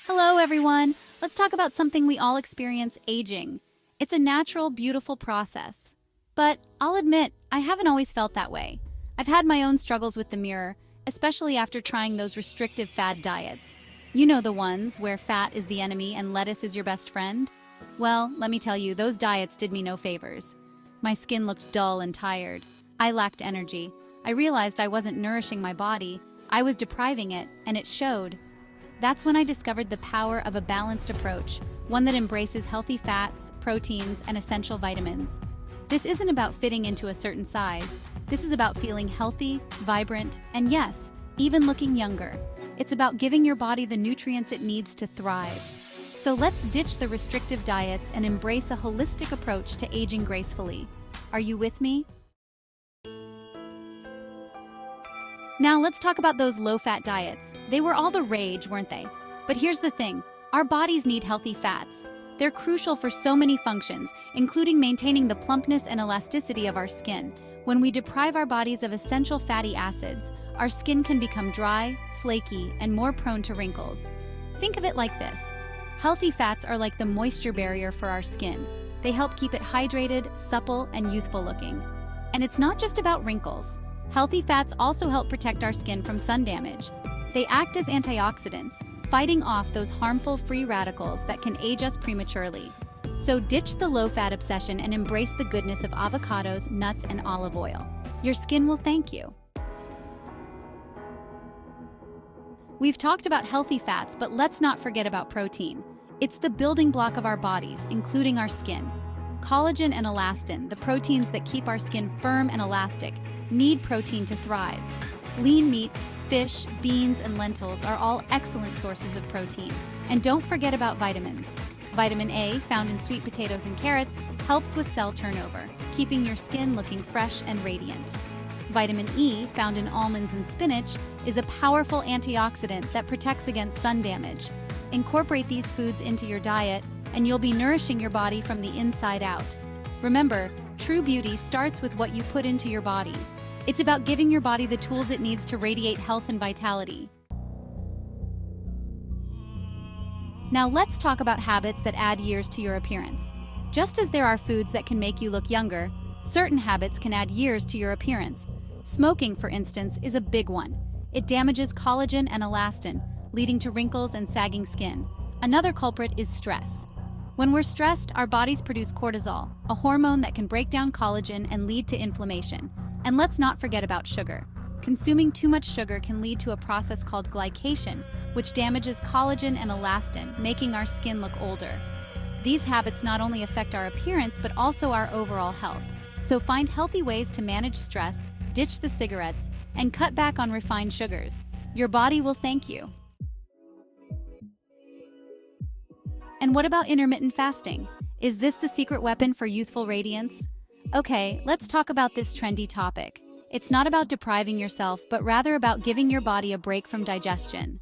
Hello, everyone. Let's talk about something we all experience: aging. It's a natural, beautiful process. But I'll admit, I haven't always felt that way. I've had my own struggles with the mirror, especially after trying those restrictive fad diets. You know, the ones where fat is the enemy and lettuce is your best friend? Well, let me tell you, those diets did me no favors. My skin looked dull and tired. I lacked energy. I realized I wasn't nourishing my body. I was depriving it, and it showed. That's when I discovered the power of a balanced approach, one that embraces healthy fats, proteins, and essential vitamins. This isn't about fitting into a certain size. This is about feeling healthy, vibrant, and yes, even looking younger. It's about giving your body the nutrients it needs to thrive. So let's ditch the restrictive diets and embrace a holistic approach to aging gracefully. Are you with me? Now let's talk about those low-fat diets. They were all the rage, weren't they? But here's the thing, our bodies need healthy fats. They're crucial for so many functions, including maintaining the plumpness and elasticity of our skin. When we deprive our bodies of essential fatty acids, our skin can become dry, flaky, and more prone to wrinkles. Think of it like this. Healthy fats are like the moisture barrier for our skin. They help keep it hydrated, supple, and youthful looking. And it's not just about wrinkles. Healthy fats also help protect our skin from sun damage. They act as antioxidants, fighting off those harmful free radicals that can age us prematurely. So ditch the low-fat obsession and embrace the goodness of avocados, nuts, and olive oil. Your skin will thank you. We've talked about healthy fats, but let's not forget about protein. It's the building block of our bodies, including our skin. Collagen and elastin, the proteins that keep our skin firm and elastic, need protein to thrive. Lean meats, fish, beans, and lentils are all excellent sources of protein. And don't forget about vitamins. Vitamin A, found in sweet potatoes and carrots, helps with cell turnover, keeping your skin looking fresh and radiant. Vitamin E, found in almonds and spinach, is a powerful antioxidant that protects against sun damage. Incorporate these foods into your diet, and you'll be nourishing your body from the inside out. Remember, true beauty starts with what you put into your body. It's about giving your body the tools it needs to radiate health and vitality. Now let's talk about habits that add years to your appearance. Just as there are foods that can make you look younger, certain habits can add years to your appearance. Smoking, for instance, is a big one. It damages collagen and elastin, leading to wrinkles and sagging skin. Another culprit is stress. When we're stressed, our bodies produce cortisol, a hormone that can break down collagen and lead to inflammation. And let's not forget about sugar. Consuming too much sugar can lead to a process called glycation, which damages collagen and elastin, making our skin look older. These habits not only affect our appearance, but also our overall health. So find healthy ways to manage stress, ditch the cigarettes, and cut back on refined sugars. Your body will thank you. And what about intermittent fasting? Is this the secret weapon for youthful radiance? Okay, let's talk about this trendy topic. It's not about depriving yourself, but rather about giving your body a break from digestion.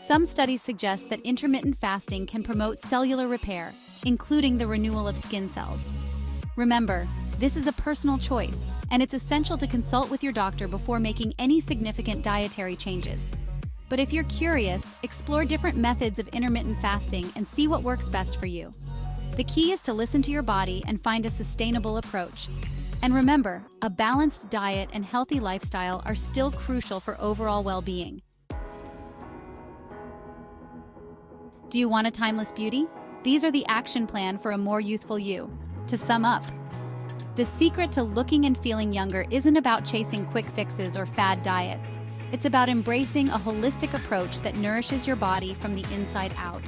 Some studies suggest that intermittent fasting can promote cellular repair, including the renewal of skin cells. Remember, this is a personal choice, and it's essential to consult with your doctor before making any significant dietary changes. But if you're curious, explore different methods of intermittent fasting and see what works best for you. The key is to listen to your body and find a sustainable approach. And remember, a balanced diet and healthy lifestyle are still crucial for overall well-being. Do you want a timeless beauty? These are the action plan for a more youthful you. To sum up, the secret to looking and feeling younger isn't about chasing quick fixes or fad diets. It's about embracing a holistic approach that nourishes your body from the inside out.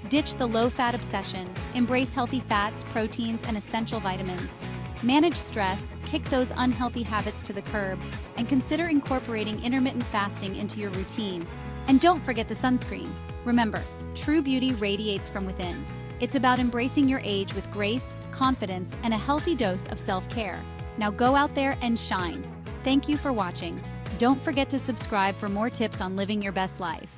Ditch the low-fat obsession, embrace healthy fats, proteins, and essential vitamins. Manage stress, kick those unhealthy habits to the curb, and consider incorporating intermittent fasting into your routine. And don't forget the sunscreen. Remember, true beauty radiates from within. It's about embracing your age with grace, confidence, and a healthy dose of self-care. Now go out there and shine. Thank you for watching. Don't forget to subscribe for more tips on living your best life.